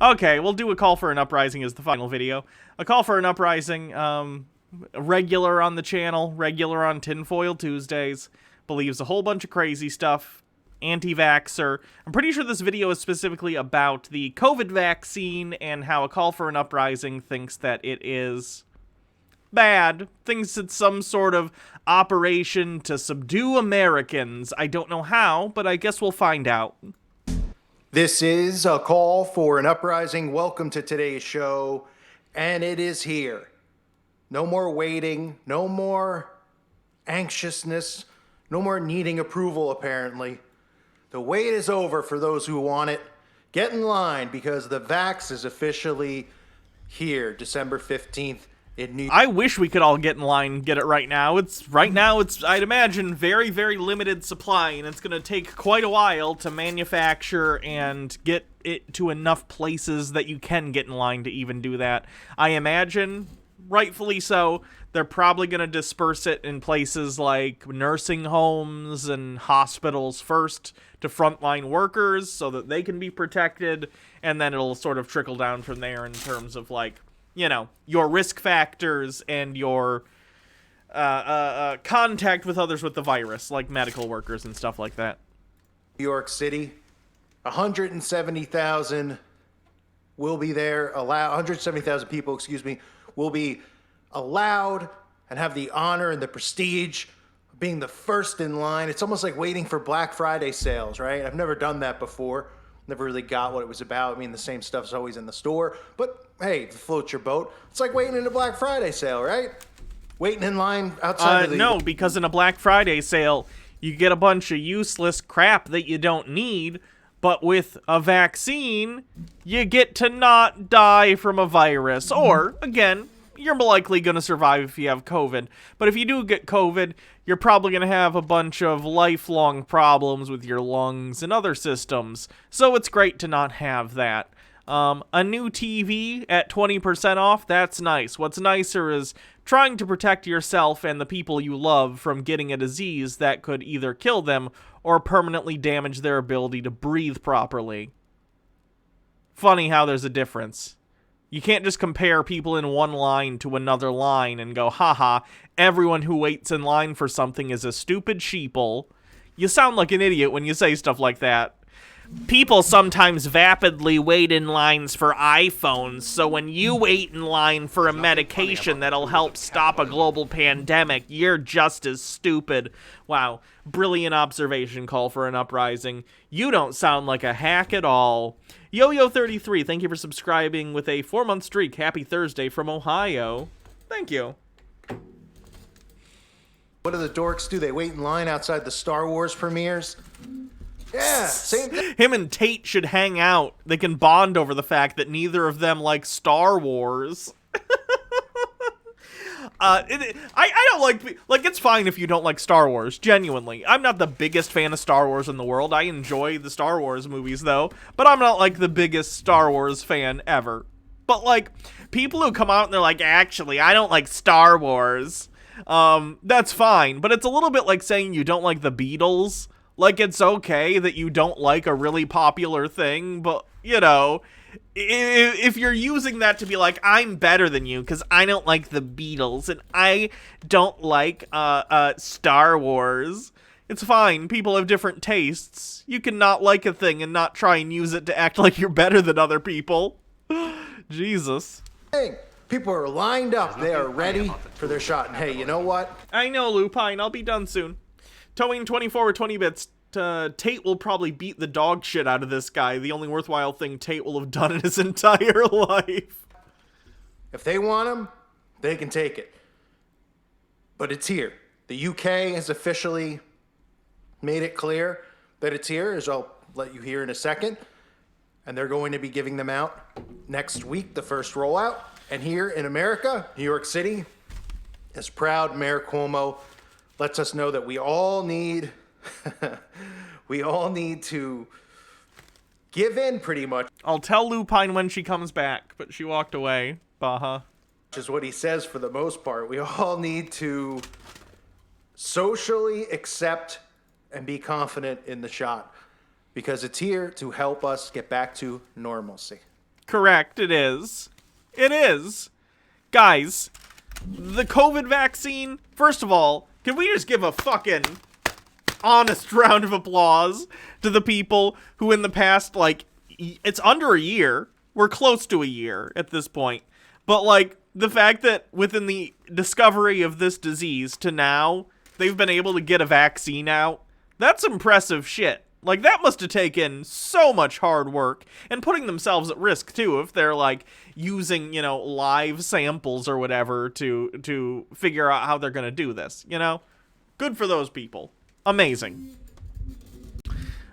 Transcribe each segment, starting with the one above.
Okay, we'll do a call for an uprising as the final video. A call for an uprising, regular on the channel, regular on Tinfoil Tuesdays, believes a whole bunch of crazy stuff, anti-vaxxer. I'm pretty sure this video is specifically about the COVID vaccine and how a call for an uprising thinks that it is bad, thinks it's some sort of operation to subdue Americans. I don't know how, but I guess we'll find out. This is a call for an uprising. Welcome to today's show, and it is here. No more waiting, no more anxiousness, no more needing approval, apparently. The wait is over for those who want it. Get in line because the vax is officially here, December 15th. I wish we could all get in line and get it right now. It's I'd imagine, very, very limited supply, and it's going to take quite a while to manufacture and get it to enough places that you can get in line to even do that. I imagine, rightfully so, they're probably going to disperse it in places like nursing homes and hospitals first to frontline workers so that they can be protected, and then it'll sort of trickle down from there in terms of, like, you know, your risk factors and your contact with others with the virus, like medical workers and stuff like that. New York City, 170,000 will be there, 170,000 people, will be allowed and have the honor and the prestige of being the first in line. It's almost like waiting for Black Friday sales, right? I've never done that before. Never really got what it was about. I mean, the same stuff's always in the store, but hey, float your boat. It's like waiting in a Black Friday sale, right? Waiting in line outside of the... No, because in a Black Friday sale, you get a bunch of useless crap that you don't need, but with a vaccine, you get to not die from a virus. Or, again, you're likely going to survive if you have COVID. But if you do get COVID, you're probably going to have a bunch of lifelong problems with your lungs and other systems. So it's great to not have that. A new TV at 20% off, that's nice. What's nicer is trying to protect yourself and the people you love from getting a disease that could either kill them or permanently damage their ability to breathe properly. Funny how there's a difference. You can't just compare people in one line to another line and go, haha, everyone who waits in line for something is a stupid sheeple. You sound like an idiot when you say stuff like that. People sometimes vapidly wait in lines for iPhones, so when you wait in line for a medication that'll help stop a global pandemic, you're just as stupid. Wow, brilliant observation, call for an uprising. You don't sound like a hack at all. Yo-Yo33, thank you for subscribing with a 4-month streak. Happy Thursday from Ohio. Thank you. What do the dorks do? They wait in line outside the Star Wars premieres? Yeah, same thing. Him and Tate should hang out. They can bond over the fact that neither of them like Star Wars. I don't like, it's fine if you don't like Star Wars, genuinely. I'm not the biggest fan of Star Wars in the world. I enjoy the Star Wars movies, though, but I'm not, like, the biggest Star Wars fan ever. But, like, people who come out and they're like, actually, I don't like Star Wars, that's fine, but it's a little bit like saying you don't like the Beatles. Like, it's okay that you don't like a really popular thing, but, you know, if you're using that to be like, I'm better than you because I don't like the Beatles and I don't like Star Wars, it's fine. People have different tastes. You can not like a thing and not try and use it to act like you're better than other people. Jesus. Hey, people are lined up. They are ready for their shot. And hey, you know what? I know, Lupine. I'll be done soon. Towing 24 with 20 bits. Tate will probably beat the dog shit out of this guy. The only worthwhile thing Tate will have done in his entire life. If they want him, they can take it. But it's here. The UK has officially made it clear that it's here, as I'll let you hear in a second. And they're going to be giving them out next week, the first rollout. And here in America, New York City, as proud Mayor Cuomo lets us know that we all need to give in pretty much. I'll tell Lupine when she comes back, but she walked away. Baha. Which is what he says for the most part. We all need to socially accept and be confident in the shot because it's here to help us get back to normalcy. Correct, it is. It is. Guys, the COVID vaccine, first of all, can we just give a fucking honest round of applause to the people who in the past, like, it's under a year. We're close to a year at this point. But, like, the fact that within the discovery of this disease to now, they've been able to get a vaccine out, that's impressive shit. Like, that must have taken so much hard work and putting themselves at risk, too, if they're, like, using, you know, live samples or whatever to figure out how they're going to do this, you know? Good for those people. Amazing.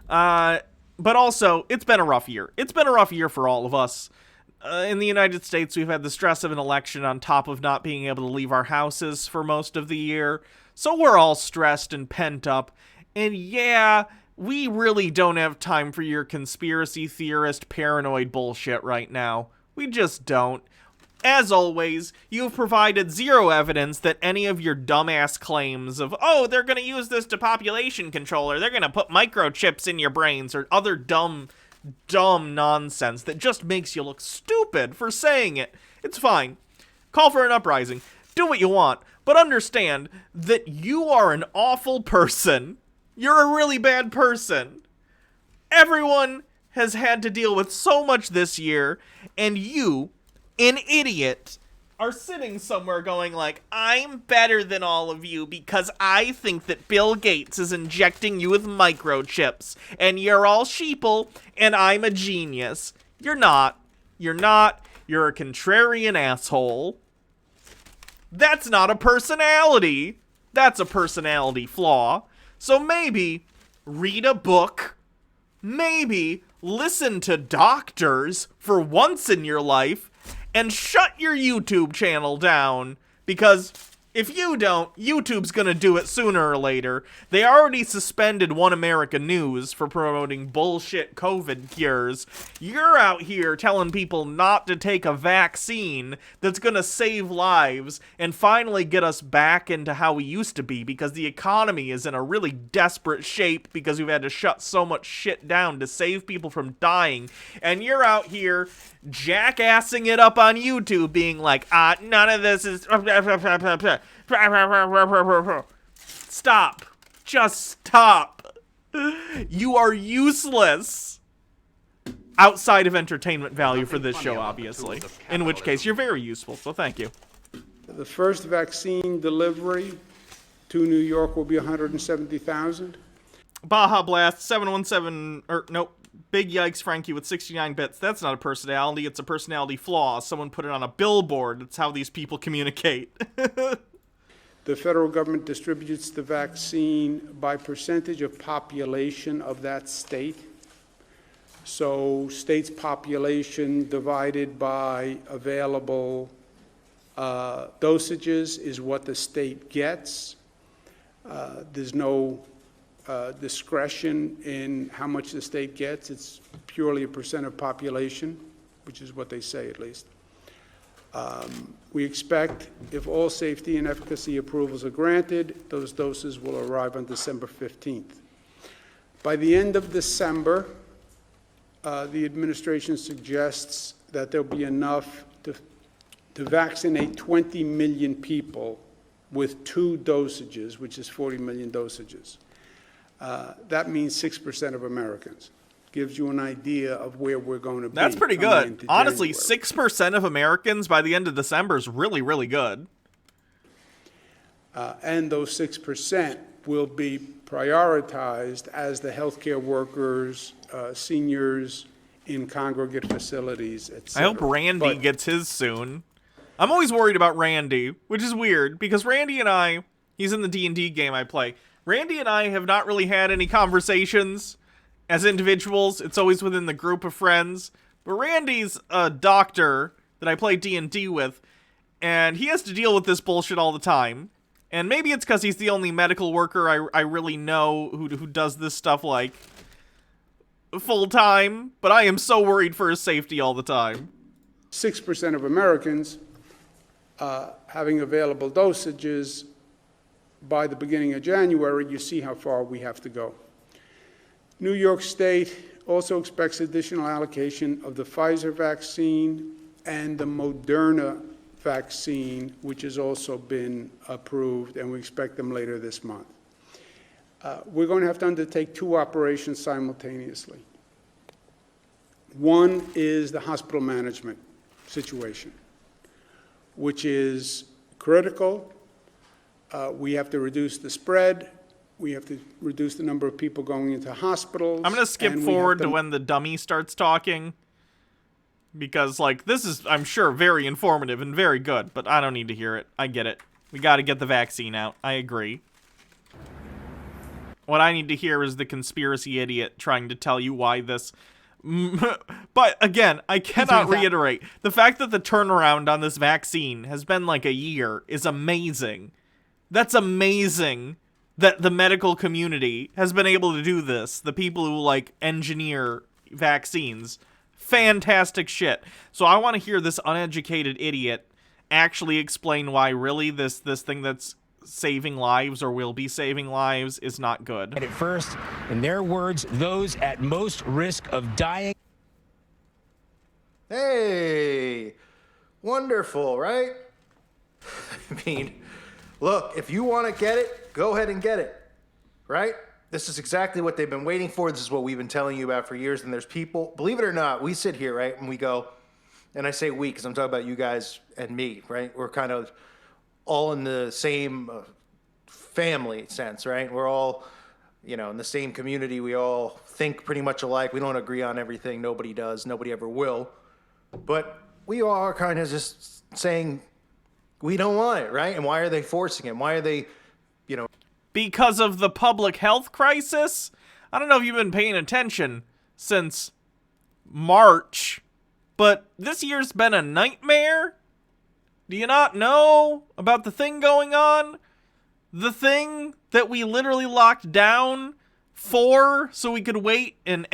But also, it's been a rough year. It's been a rough year for all of us. In the United States, we've had the stress of an election on top of not being able to leave our houses for most of the year. So we're all stressed and pent up. And yeah, we really don't have time for your conspiracy theorist paranoid bullshit right now. We just don't. As always, you've provided zero evidence that any of your dumbass claims of, oh, they're going to use this to population control, or they're going to put microchips in your brains, or other dumb nonsense that just makes you look stupid for saying it. It's fine. Call for an uprising. Do what you want. But understand that you are an awful person. You're a really bad person. Everyone has had to deal with so much this year, and you, an idiot, are sitting somewhere going like, I'm better than all of you because I think that Bill Gates is injecting you with microchips, and you're all sheeple, and I'm a genius. You're not. You're not. You're a contrarian asshole. That's not a personality. That's a personality flaw. So maybe read a book. Maybe listen to doctors for once in your life. And shut your YouTube channel down, because if you don't, YouTube's gonna do it sooner or later. They already suspended One America News for promoting bullshit COVID cures. You're out here telling people not to take a vaccine that's gonna save lives and finally get us back into how we used to be, because the economy is in a really desperate shape because we've had to shut so much shit down to save people from dying. And you're out here jackassing it up on YouTube being like, none of this is... Stop. Just stop. You are useless. Outside of entertainment value for this show, obviously. In which case, you're very useful, so thank you. The first vaccine delivery to New York will be 170,000. Baja Blast 717, or nope. Big Yikes Frankie with 69 bits. That's not a personality, it's a personality flaw. Someone put it on a billboard. That's how these people communicate. The federal government distributes the vaccine by percentage of population of that state. So state's population divided by available dosages is what the state gets. There's no discretion in how much the state gets. It's purely a percent of population, which is what they say at least. We expect, if all safety and efficacy approvals are granted, those doses will arrive on December 15th. By the end of December, the administration suggests that there'll be enough to vaccinate 20 million people with 2 dosages, which is 40 million dosages. That means 6% of Americans. Gives you an idea of where we're going to be. That's pretty good. Honestly, 6% of Americans by the end of December is really, really good. And those 6% will be prioritized as the healthcare workers, seniors in congregate facilities, etc. I hope Randy gets his soon. I'm always worried about Randy, which is weird, because Randy and I, he's in the D&D game I play. Randy and I have not really had any conversations as individuals. It's always within the group of friends. But Randy's a doctor that I play D&D with, and he has to deal with this bullshit all the time. And maybe it's because he's the only medical worker I really know who does this stuff, like, full-time. But I am so worried for his safety all the time. 6% of Americans having available dosages by the beginning of January, you see how far we have to go. New York State also expects additional allocation of the Pfizer vaccine and the Moderna vaccine, which has also been approved, and we expect them later this month. We're going to have to undertake 2 operations simultaneously. One is the hospital management situation, which is critical. We have to reduce the spread. We have to reduce the number of people going into hospitals. I'm going to skip forward to when the dummy starts talking. Because, like, this is, I'm sure, very informative and very good, but I don't need to hear it. I get it. We got to get the vaccine out. I agree. What I need to hear is the conspiracy idiot trying to tell you why this... But, again, I cannot reiterate. The fact that the turnaround on this vaccine has been, like, a year is amazing. That's amazing that the medical community has been able to do this. The people who, like, engineer vaccines. Fantastic shit. So I want to hear this uneducated idiot actually explain why really this thing that's saving lives or will be saving lives is not good. At first, in their words, those at most risk of dying. Hey, wonderful, right? I mean, look, if you want to get it, go ahead and get it, right? This is exactly what they've been waiting for. This is what we've been telling you about for years. And there's people, believe it or not, we sit here, right, and we go, and I say we because I'm talking about you guys and me, right? We're kind of all in the same family sense, right? We're all, you know, in the same community. We all think pretty much alike. We don't agree on everything. Nobody does. Nobody ever will. But we all are kind of just saying we don't want it, right? And why are they forcing it? Why are they, you know... Because of the public health crisis? I don't know if you've been paying attention since March, but this year's been a nightmare. Do you not know about the thing going on? The thing that we literally locked down for so we could wait and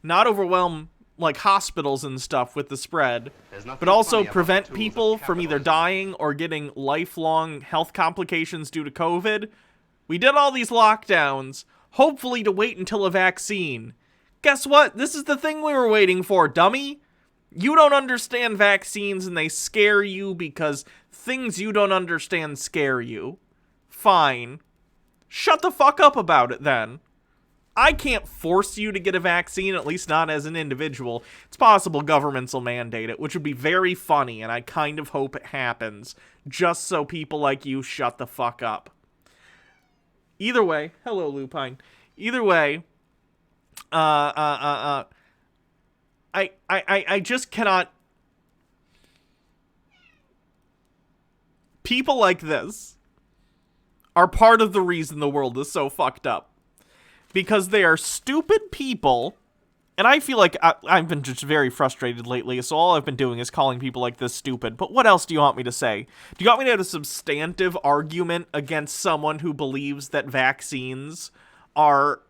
not overwhelm like hospitals and stuff with the spread, but also prevent people from either dying or getting lifelong health complications due to COVID. We did all these lockdowns, hopefully to wait until a vaccine. Guess what? This is the thing we were waiting for, dummy. You don't understand vaccines and they scare you because things you don't understand scare you. Fine. Shut the fuck up about it then. I can't force you to get a vaccine, at least not as an individual. It's possible governments will mandate it, which would be very funny, and I kind of hope it happens, just so people like you shut the fuck up. Either way, hello Lupine. Either way, I just cannot. People like this are part of the reason the world is so fucked up. Because they are stupid people, and I feel like I've been just very frustrated lately, so all I've been doing is calling people like this stupid. But what else do you want me to say? Do you want me to have a substantive argument against someone who believes that vaccines are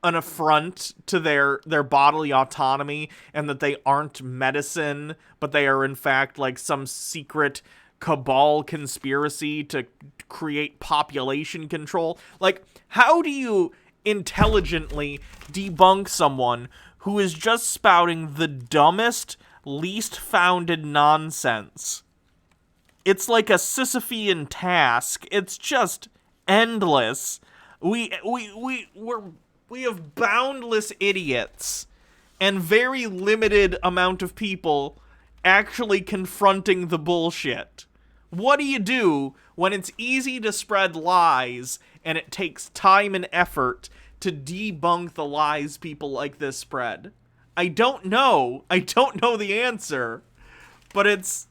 an affront to their bodily autonomy and that they aren't medicine, but they are in fact like some secret cabal conspiracy to create population control? Like, how do you intelligently debunk someone who is just spouting the dumbest, least founded nonsense? It's like a Sisyphean task. It's just endless. We have boundless idiots and very limited amount of people actually confronting the bullshit. What do you do when it's easy to spread lies and it takes time and effort to debunk the lies people like this spread? I don't know. I don't know the answer. But it's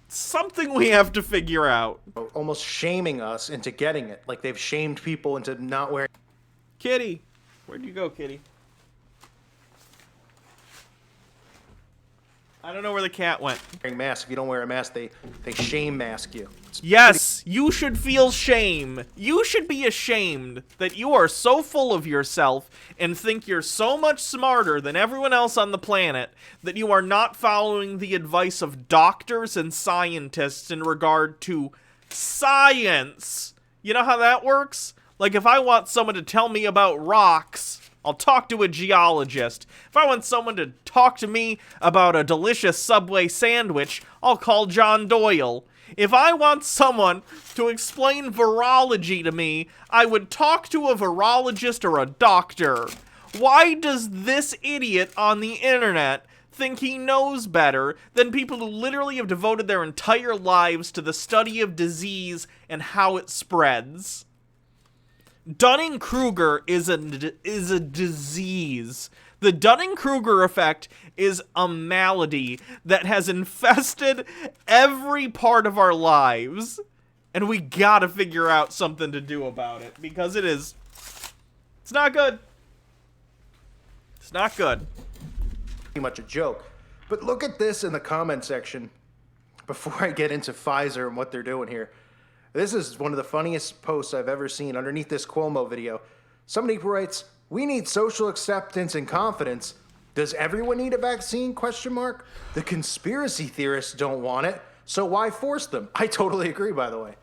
something we have to figure out. Almost shaming us into getting it. Like they've shamed people into not wearing... Kitty. Where'd you go, Kitty? I don't know where the cat went. masks. If you don't wear a mask, they shame mask you. Yes, you should feel shame. You should be ashamed that you are so full of yourself and think you're so much smarter than everyone else on the planet that you are not following the advice of doctors and scientists in regard to science. You know how that works? Like if I want someone to tell me about rocks, I'll talk to a geologist. If I want someone to talk to me about a delicious Subway sandwich, I'll call John Doyle. If I want someone to explain virology to me, I would talk to a virologist or a doctor. Why does this idiot on the internet think he knows better than people who literally have devoted their entire lives to the study of disease and how it spreads? Dunning-Kruger is a disease. The Dunning-Kruger effect is a malady that has infested every part of our lives, and we gotta figure out something to do about it, because it's not good. It's not good. Pretty much a joke. But look at this in the comment section before I get into Pfizer and what they're doing here. This is one of the funniest posts I've ever seen underneath this Cuomo video. Somebody writes, "We need social acceptance and confidence. Does everyone need a vaccine? Question mark. The conspiracy theorists don't want it, so why force them?" I totally agree, by the way.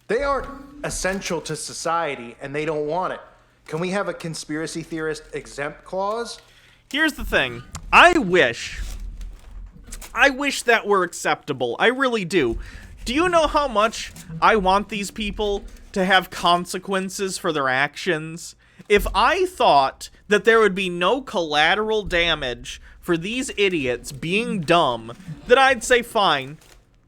They aren't essential to society and they don't want it. Can we have a conspiracy theorist exempt clause? Here's the thing. I wish that were acceptable. I really do. Do you know how much I want these people to have consequences for their actions? If I thought that there would be no collateral damage for these idiots being dumb, then I'd say fine.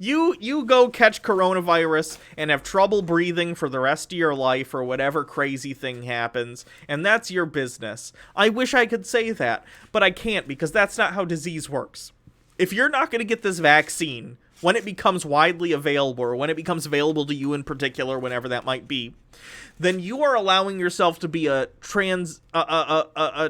You go catch coronavirus and have trouble breathing for the rest of your life or whatever crazy thing happens, and that's your business. I wish I could say that, but I can't because that's not how disease works. If you're not going to get this vaccine when it becomes widely available, or when it becomes available to you in particular, whenever that might be, then you are allowing yourself to be a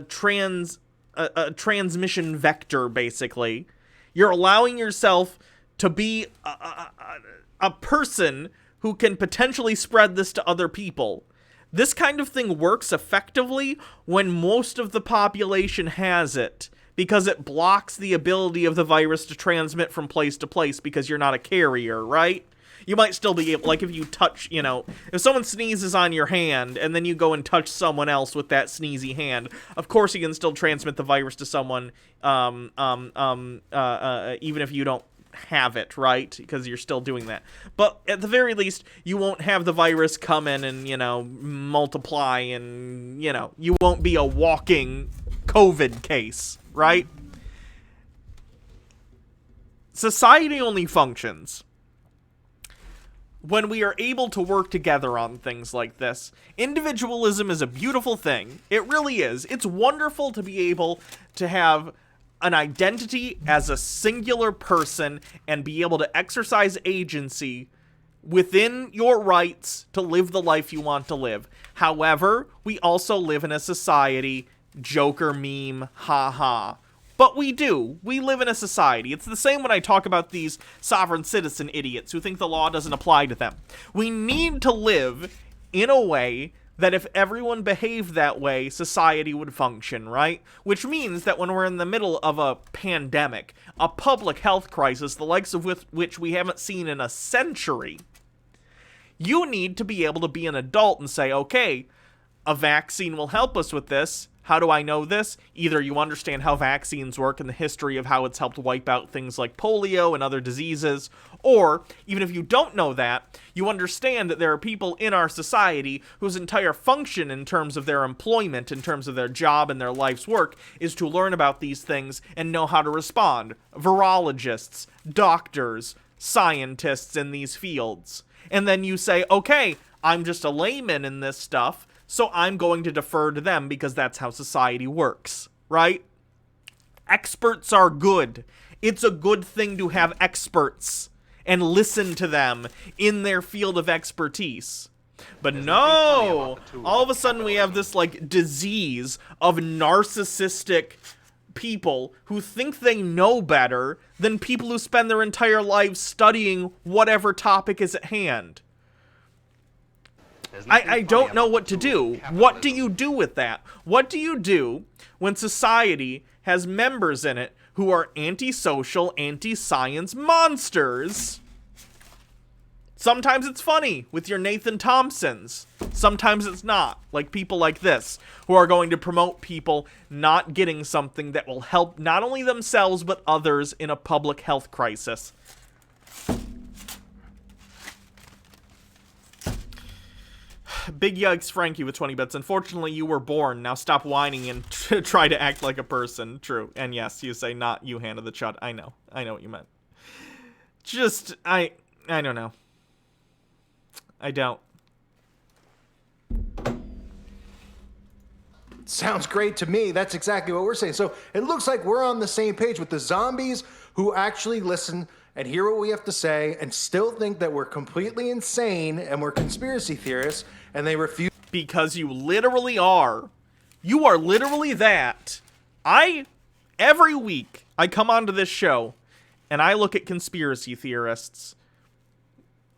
transmission vector, basically. You're allowing yourself to be a person who can potentially spread this to other people. This kind of thing works effectively when most of the population has it, because it blocks the ability of the virus to transmit from place to place because you're not a carrier, right? You might still be able, like if you touch, if someone sneezes on your hand and then you go and touch someone else with that sneezy hand, of course you can still transmit the virus to someone, even if you don't have it, right? Because you're still doing that. But at the very least, you won't have the virus come in and, multiply and, you won't be a walking COVID case, right? Society only functions when we are able to work together on things like this. Individualism is a beautiful thing. It really is. It's wonderful to be able to have an identity as a singular person and be able to exercise agency within your rights to live the life you want to live. However, we also live in a society, Joker meme, haha. But we do. We live in a society. It's the same when I talk about these sovereign citizen idiots who think the law doesn't apply to them. We need to live in a way that if everyone behaved that way, society would function, right? Which means that when we're in the middle of a pandemic, a public health crisis, the likes of which we haven't seen in a century, you need to be able to be an adult and say, okay, a vaccine will help us with this. How do I know this? Either you understand how vaccines work and the history of how it's helped wipe out things like polio and other diseases, or even if you don't know that, you understand that there are people in our society whose entire function in terms of their employment, in terms of their job and their life's work, is to learn about these things and know how to respond. Virologists, doctors, scientists in these fields. And then you say, okay, I'm just a layman in this stuff, so I'm going to defer to them because that's how society works, right? Experts are good. It's a good thing to have experts and listen to them in their field of expertise. But no, all of a sudden we have this disease of narcissistic people who think they know better than people who spend their entire lives studying whatever topic is at hand. I don't know what to do. What do you do with that? What do you do when society has members in it who are antisocial, anti-science monsters? Sometimes it's funny with your Nathan Thompsons. Sometimes it's not, like people like this, who are going to promote people not getting something that will help not only themselves but others in a public health crisis. Big yikes, Frankie with 20 bits. Unfortunately, you were born. Now stop whining and try to act like a person. True. And yes, you say not you, Hannah the Chud. I know. I know what you meant. Just, I don't know. I don't. Sounds great to me. That's exactly what we're saying. So it looks like we're on the same page with the zombies who actually listen and hear what we have to say and still think that we're completely insane and we're conspiracy theorists, and they refuse. Because you literally are. You are literally that. Every week, I come onto this show and I look at conspiracy theorists.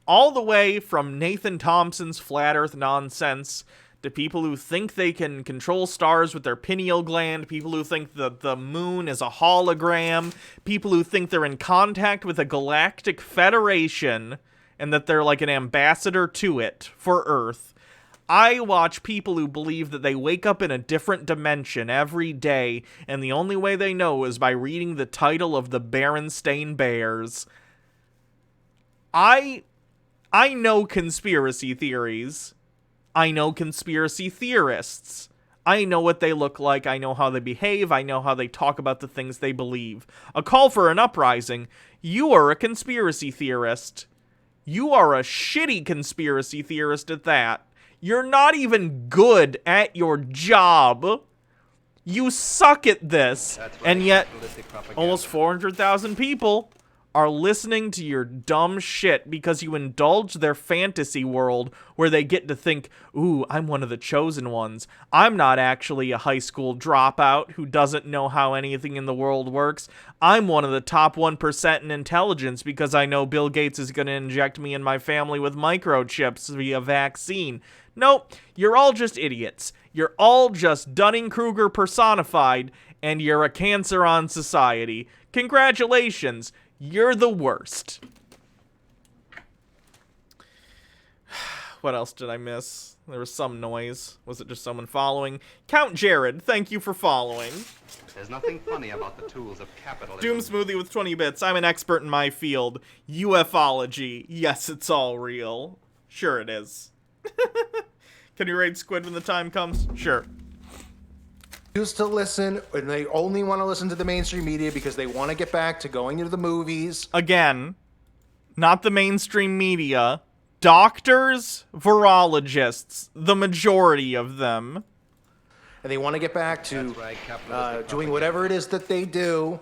All the way from Nathan Thompson's flat earth nonsense to people who think they can control stars with their pineal gland, people who think that the moon is a hologram, people who think they're in contact with a galactic federation and that they're like an ambassador to it for Earth. I watch people who believe that they wake up in a different dimension every day, and the only way they know is by reading the title of the Berenstain Bears. I know conspiracy theories. I know conspiracy theorists. I know what they look like. I know how they behave. I know how they talk about the things they believe. A call for an uprising. You are a conspiracy theorist. You are a shitty conspiracy theorist at that. You're not even good at your job. You suck at this. Right. And yet, almost 400,000 people are listening to your dumb shit because you indulge their fantasy world where they get to think, ooh, I'm one of the chosen ones. I'm not actually a high school dropout who doesn't know how anything in the world works. I'm one of the top 1% in intelligence because I know Bill Gates is going to inject me and my family with microchips via vaccine. Nope, you're all just idiots. You're all just Dunning-Kruger personified, and you're a cancer on society. Congratulations. You're the worst. What else did I miss? There was some noise. Was it just someone following? Count Jared, thank you for following. There's nothing funny about the tools of capitalism. Doom Smoothie with 20 bits. I'm an expert in my field. Ufology. Yes, it's all real. Sure it is. Can you raid Squid when the time comes? Sure. Used to listen, and they only want to listen to the mainstream media because they want to get back to going to the movies. Again, not the mainstream media. Doctors, virologists, the majority of them. And they want to get back to doing whatever it is that they do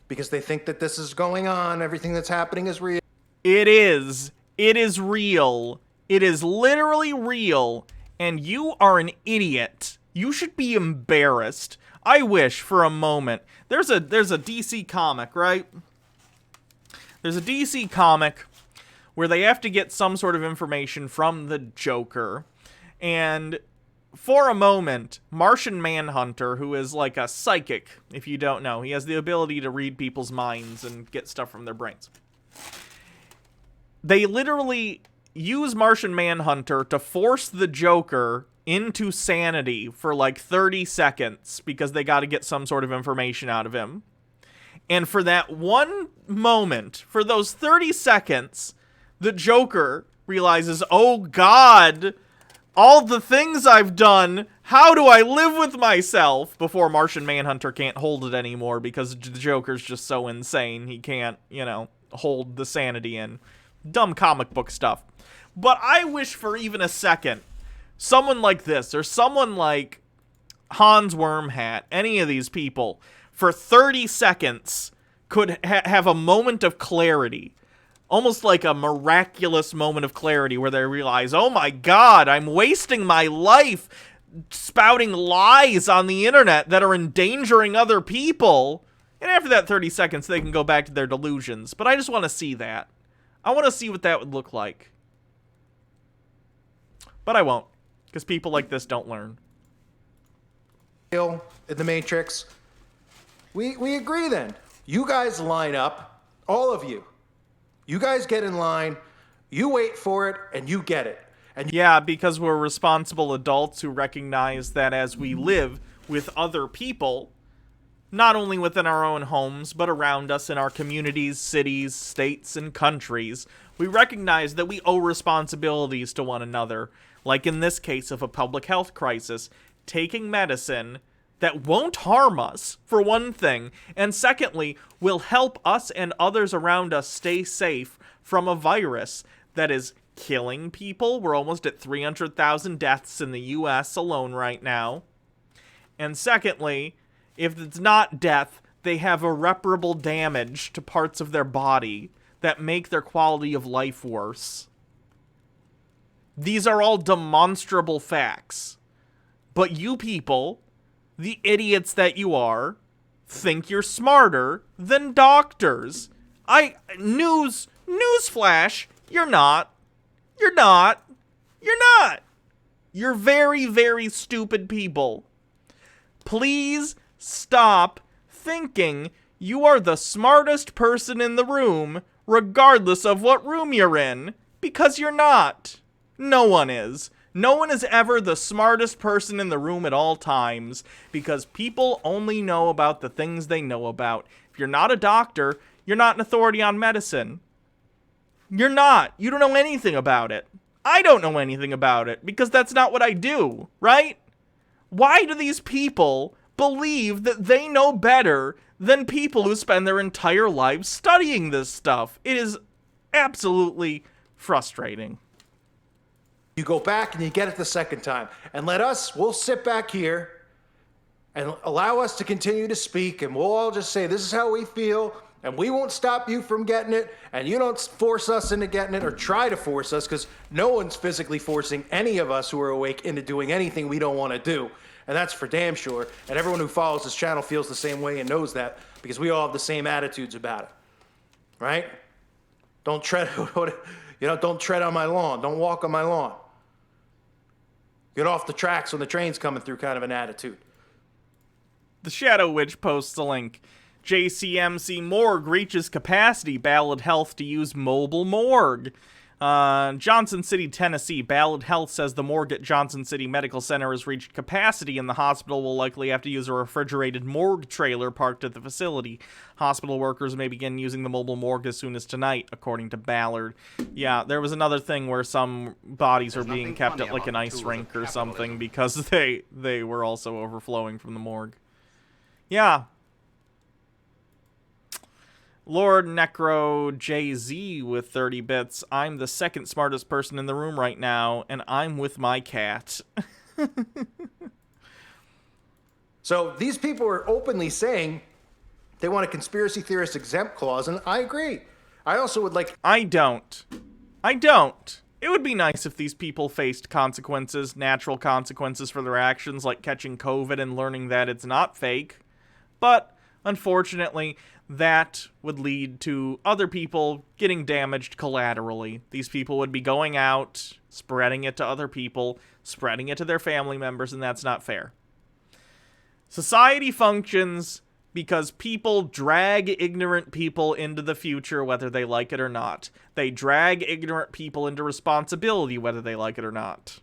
because they think that this is going on. Everything that's happening is real. It is. It is real. It is literally real. And you are an idiot. You should be embarrassed. I wish for a moment. There's a DC comic, right? There's a DC comic where they have to get some sort of information from the Joker. And for a moment, Martian Manhunter, who is like a psychic, if you don't know, he has the ability to read people's minds and get stuff from their brains. They literally use Martian Manhunter to force the Joker into sanity for like 30 seconds because they got to get some sort of information out of him. And for that one moment, for those 30 seconds, the Joker realizes, oh God, all the things I've done, how do I live with myself? Before Martian Manhunter can't hold it anymore because the Joker's just so insane he can't, hold the sanity in. Dumb comic book stuff. But I wish for even a second someone like this, or someone like Hans Wormhat, any of these people, for 30 seconds could have a moment of clarity. Almost like a miraculous moment of clarity where they realize, oh my God, I'm wasting my life spouting lies on the internet that are endangering other people. And after that 30 seconds, they can go back to their delusions. But I just want to see that. I want to see what that would look like. But I won't. Because people like this don't learn. In the Matrix. We agree then. You guys line up, all of you. You guys get in line. You wait for it and you get it. And Yeah, because we're responsible adults who recognize that as we live with other people, not only within our own homes, but around us in our communities, cities, states, and countries, we recognize that we owe responsibilities to one another, like in this case of a public health crisis, taking medicine that won't harm us, for one thing, and secondly, will help us and others around us stay safe from a virus that is killing people. We're almost at 300,000 deaths in the US alone right now. And secondly, if it's not death, they have irreparable damage to parts of their body that make their quality of life worse. These are all demonstrable facts. But you people, the idiots that you are, think you're smarter than doctors. Newsflash, you're not. You're not. You're not. You're very, very stupid people. Please stop thinking you are the smartest person in the room, regardless of what room you're in, because you're not. No one is. No one is ever the smartest person in the room at all times, because people only know about the things they know about. If you're not a doctor, you're not an authority on medicine. You're not. You don't know anything about it. I don't know anything about it, because that's not what I do, right? Why do these people believe that they know better than people who spend their entire lives studying this stuff? It is absolutely frustrating. you go back and you get it the second time. And we'll sit back here and allow us to continue to speak, and we'll all just say, this is how we feel, and we won't stop you from getting it, and you don't force us into getting it or try to force us, because no one's physically forcing any of us who are awake into doing anything we don't want to do. And that's for damn sure. And everyone who follows this channel feels the same way and knows that, because we all have the same attitudes about it. Right? Don't tread on my lawn. Don't walk on my lawn. Get off the tracks when the train's coming through, kind of an attitude. The Shadow Witch posts a link. JCMC morgue reaches capacity. Ballad Health to use mobile morgue. Johnson City, Tennessee. Ballad Health says the morgue at Johnson City Medical Center has reached capacity, and the hospital will likely have to use a refrigerated morgue trailer parked at the facility. Hospital workers may begin using the mobile morgue as soon as tonight, according to Ballard. Yeah, there was another thing where some bodies are being kept at like an ice rink or something because they were also overflowing from the morgue. Yeah. Lord Necro JZ with 30 bits. I'm the second smartest person in the room right now, and I'm with my cat. So these people are openly saying they want a conspiracy theorist exempt clause, and I agree. I also would like... I don't. It would be nice if these people faced consequences, natural consequences for their actions, like catching COVID and learning that it's not fake. But, unfortunately, that would lead to other people getting damaged collaterally. These people would be going out, spreading it to other people, spreading it to their family members, and that's not fair. Society functions because people drag ignorant people into the future, whether they like it or not. They drag ignorant people into responsibility, whether they like it or not.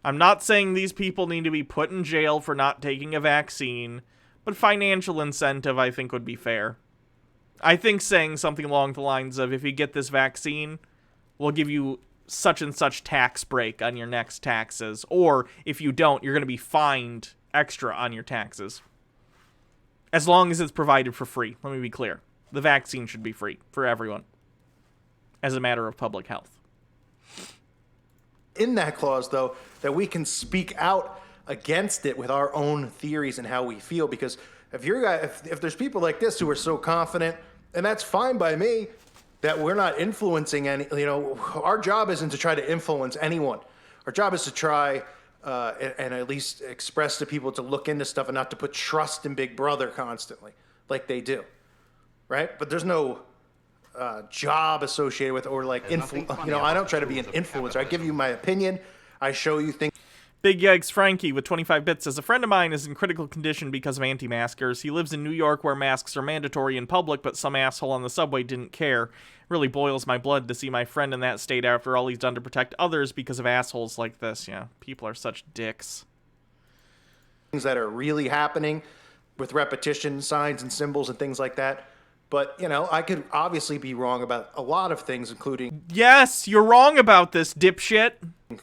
I'm not saying these people need to be put in jail for not taking a vaccine, but financial incentive, I think, would be fair. I think saying something along the lines of, if you get this vaccine, we'll give you such and such tax break on your next taxes. Or, if you don't, you're going to be fined extra on your taxes. As long as it's provided for free. Let me be clear. The vaccine should be free for everyone, as a matter of public health. In that clause, though, that we can speak out against it with our own theories and how we feel, because if there's people like this who are so confident, and that's fine by me, that we're not influencing our job isn't to try to influence anyone. Our job is to try and at least express to people to look into stuff and not to put trust in Big Brother constantly, like they do, right? But there's no job associated with, or like, I don't try to be an influencer. I give you my opinion. I show you things. Big Yikes Frankie with 25 bits says, a friend of mine is in critical condition because of anti-maskers. He lives in New York where masks are mandatory in public, but some asshole on the subway didn't care. It really boils my blood to see my friend in that state after all he's done to protect others because of assholes like this. Yeah, people are such dicks. Things that are really happening with repetition, signs and symbols and things like that. But, you know, I could obviously be wrong about a lot of things, including, Yes, you're wrong about this, dipshit.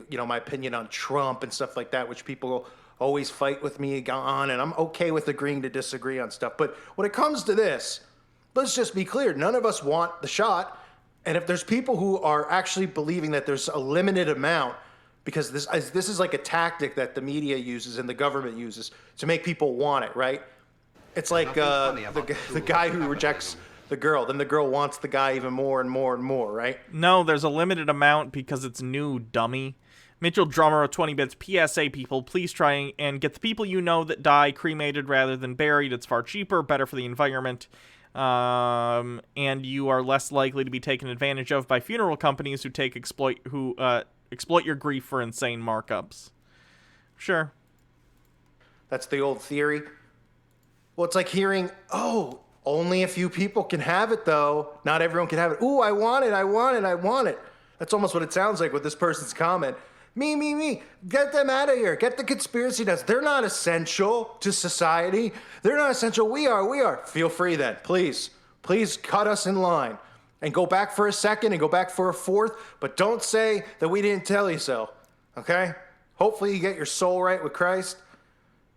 you know, my opinion on Trump and stuff like that, which people always fight with me on, and I'm okay with agreeing to disagree on stuff. But when it comes to this, let's just be clear. None of us want the shot. And if there's people who are actually believing that there's a limited amount, because this is like a tactic that the media uses and the government uses to make people want it, right? It's like the guy who rejects the girl, then the girl wants the guy even more and more and more, right? No, there's a limited amount because it's new, dummy. Mitchell Drummer of 20 bits, PSA people, please try and get the people you know that die cremated rather than buried. It's far cheaper, better for the environment, and you are less likely to be taken advantage of by funeral companies who exploit your grief for insane markups. Sure. That's the old theory. Well, it's like hearing, oh, only a few people can have it, though. Not everyone can have it. Ooh, I want it, I want it, I want it. That's almost what it sounds like with this person's comment. Me. Get them out of here. Get the conspiracy nuts. They're not essential to society. They're not essential. We are. Feel free then. Please cut us in line. And go back for a second and go back for a fourth. But don't say that we didn't tell you so. Okay? Hopefully you get your soul right with Christ.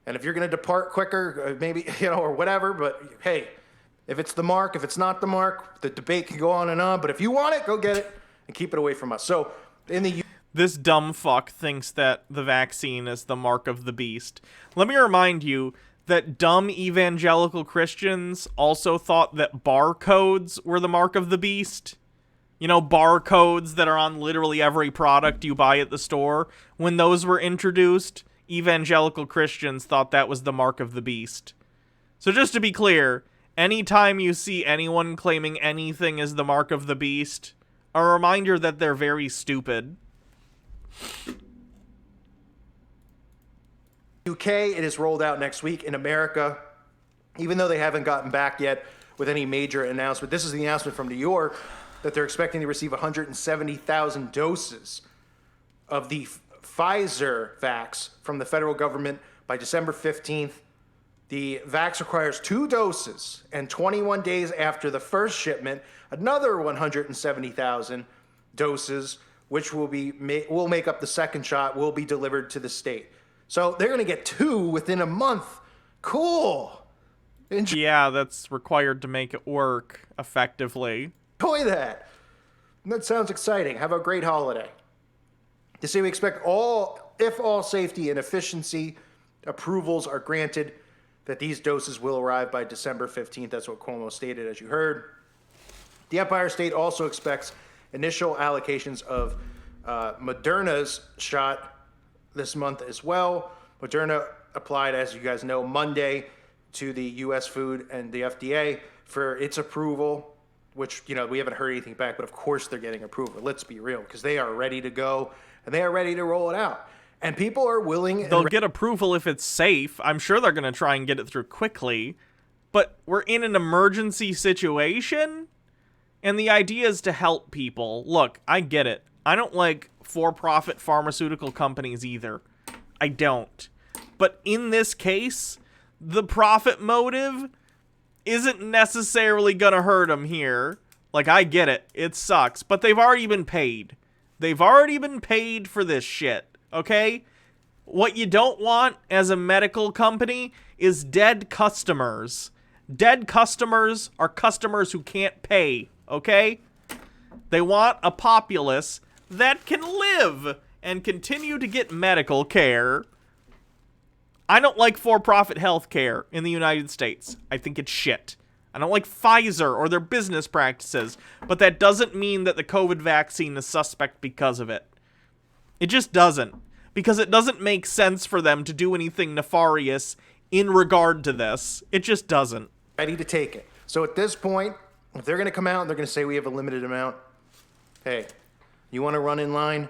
And if you're going to depart quicker, maybe, or whatever. But hey, if it's the mark, if it's not the mark, the debate can go on and on. But if you want it, go get it and keep it away from us. So this dumb fuck thinks that the vaccine is the mark of the beast. Let me remind you that dumb evangelical Christians also thought that barcodes were the mark of the beast. You know, barcodes that are on literally every product you buy at the store. When those were introduced, evangelical Christians thought that was the mark of the beast. So just to be clear, anytime you see anyone claiming anything is the mark of the beast, a reminder that they're very stupid. UK, it is rolled out next week. In America, even though they haven't gotten back yet with any major announcement, this is the announcement from New York that they're expecting to receive 170,000 doses of the Pfizer vax from the federal government by December 15th. The vax requires 2 doses, and 21 days after the first shipment, another 170,000 doses, which will make up the second shot, will be delivered to the state. So they're going to get 2 within a month. Cool. Yeah, that's required to make it work effectively. Enjoy that. That sounds exciting. Have a great holiday. To say we expect if all safety and efficiency approvals are granted, that these doses will arrive by December 15th. That's what Cuomo stated, as you heard. The Empire State also expects initial allocations of Moderna's shot this month as well. Moderna applied, as you guys know, Monday to the U.S. Food and the FDA for its approval, which, we haven't heard anything back, but of course they're getting approval. Let's be real, because they are ready to go and they are ready to roll it out. And people are willing. They'll get approval if it's safe. I'm sure they're going to try and get it through quickly. But we're in an emergency situation, and the idea is to help people. Look, I get it. I don't like for-profit pharmaceutical companies either. I don't. But in this case, the profit motive isn't necessarily going to hurt them here. Like, I get it. It sucks. But they've already been paid. They've already been paid for this shit. Okay? What you don't want as a medical company is dead customers. Dead customers are customers who can't pay. Okay? They want a populace that can live and continue to get medical care. I don't like for-profit health care in the United States. I think it's shit. I don't like Pfizer or their business practices, but that doesn't mean that the COVID vaccine is suspect because of it. It just doesn't. Because it doesn't make sense for them to do anything nefarious in regard to this. It just doesn't. Ready to take it. So at this point, if they're going to come out and they're going to say we have a limited amount, hey, you want to run in line?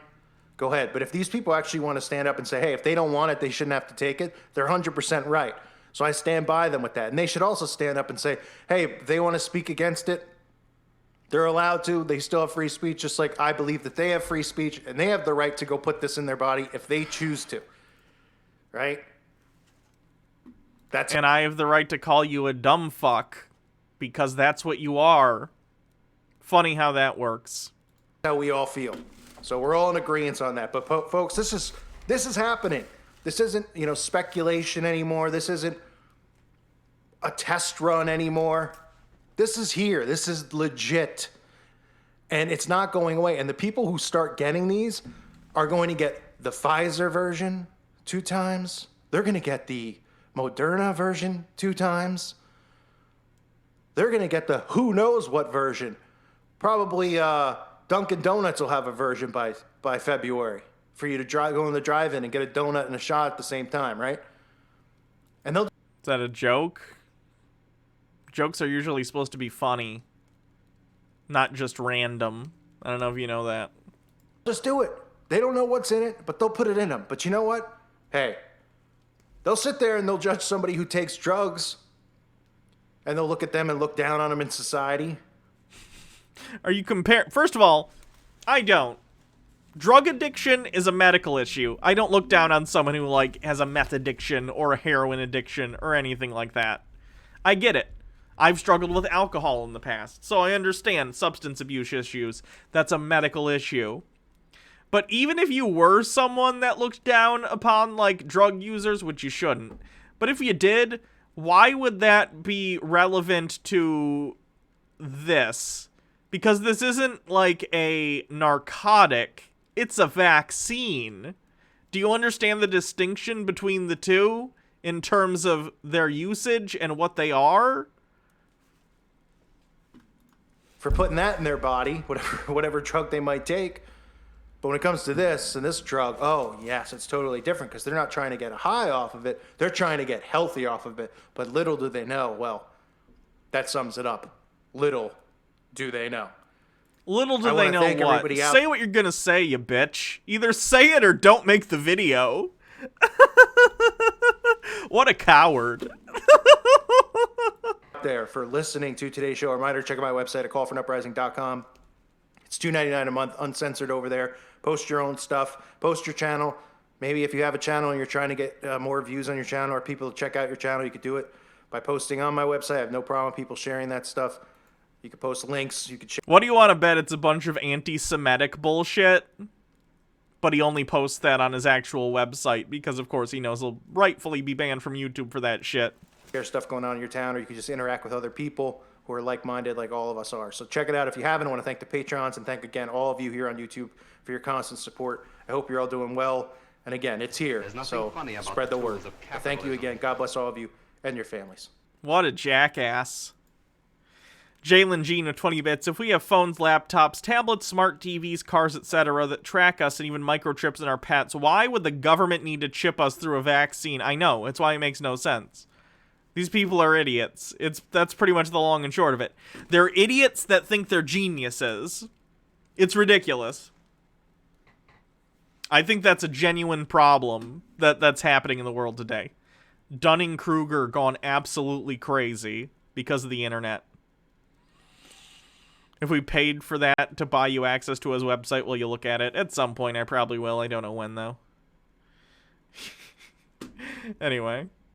Go go ahead. But if these people actually want to stand up and say, hey, if they don't want it, they shouldn't have to take it, they're 100% right. So I stand by them with that. And they should also stand up and say, hey, if they want to speak against it, they're allowed to. They still have free speech, just like I believe that they have free speech, and they have the right to go put this in their body if they choose to. Right? And I have the right to call you a dumb fuck, because that's what you are. Funny how that works. How we all feel. So we're all in agreement on that. But folks, this is happening. This isn't, speculation anymore. This isn't a test run anymore. This is here. This is legit. And it's not going away. And the people who start getting these are going to get the Pfizer version 2 times. They're going to get the Moderna version 2 times. They're going to get the who knows what version. Probably Dunkin' Donuts will have a version by February for you to go in the drive-in and get a donut and a shot at the same time, right? And they'll... Is that a joke? Jokes are usually supposed to be funny, not just random. I don't know if you know that. Just do it. They don't know what's in it, but they'll put it in them. But you know what? Hey, they'll sit there and they'll judge somebody who takes drugs, and they'll look at them and look down on them in society. Are you First of all, I don't. Drug addiction is a medical issue. I don't look down on someone who, has a meth addiction or a heroin addiction or anything like that. I get it. I've struggled with alcohol in the past, so I understand substance abuse issues. That's a medical issue. But even if you were someone that looked down upon, drug users, which you shouldn't, but if you did, why would that be relevant to this? Because this isn't a narcotic, it's a vaccine. Do you understand the distinction between the two in terms of their usage and what they are? For putting that in their body, whatever drug they might take. But when it comes to this and this drug, oh, yes, it's totally different because they're not trying to get a high off of it. They're trying to get healthy off of it. But little do they know, well, that sums it up. Little do they know. Little do they know what. Say what you're going to say, you bitch. Either say it or don't make the video. What a coward. There for listening to today's show. A reminder, check out my website at callforuprising.com. It's $2.99 a month, uncensored over there. Post your own stuff. Post your channel. Maybe if you have a channel and you're trying to get more views on your channel or people to check out your channel, you could do it by posting on my website. I have no problem with people sharing that stuff. You could post links. You could share. What do you want to bet? It's a bunch of anti-Semitic bullshit? But he only posts that on his actual website because, of course, he knows he'll rightfully be banned from YouTube for that shit. Share stuff going on in your town, or you can just interact with other people who are like-minded like all of us are. So check it out if you haven't. I want to thank the Patrons and thank again all of you here on YouTube for your constant support. I hope you're all doing well. And again, it's here, so spread the word. Thank you again. God bless all of you and your families. What a jackass. Jalen Jean with 20 bits. If we have phones, laptops, tablets, smart TVs, cars, etc. that track us and even microchips in our pets, why would the government need to chip us through a vaccine? I know, it's why it makes no sense. These people are idiots. That's pretty much the long and short of it. They're idiots that think they're geniuses. It's ridiculous. I think that's a genuine problem that's happening in the world today. Dunning-Kruger gone absolutely crazy because of the internet. If we paid for that to buy you access to his website, will you look at it? At some point, I probably will. I don't know when, though. Anyway.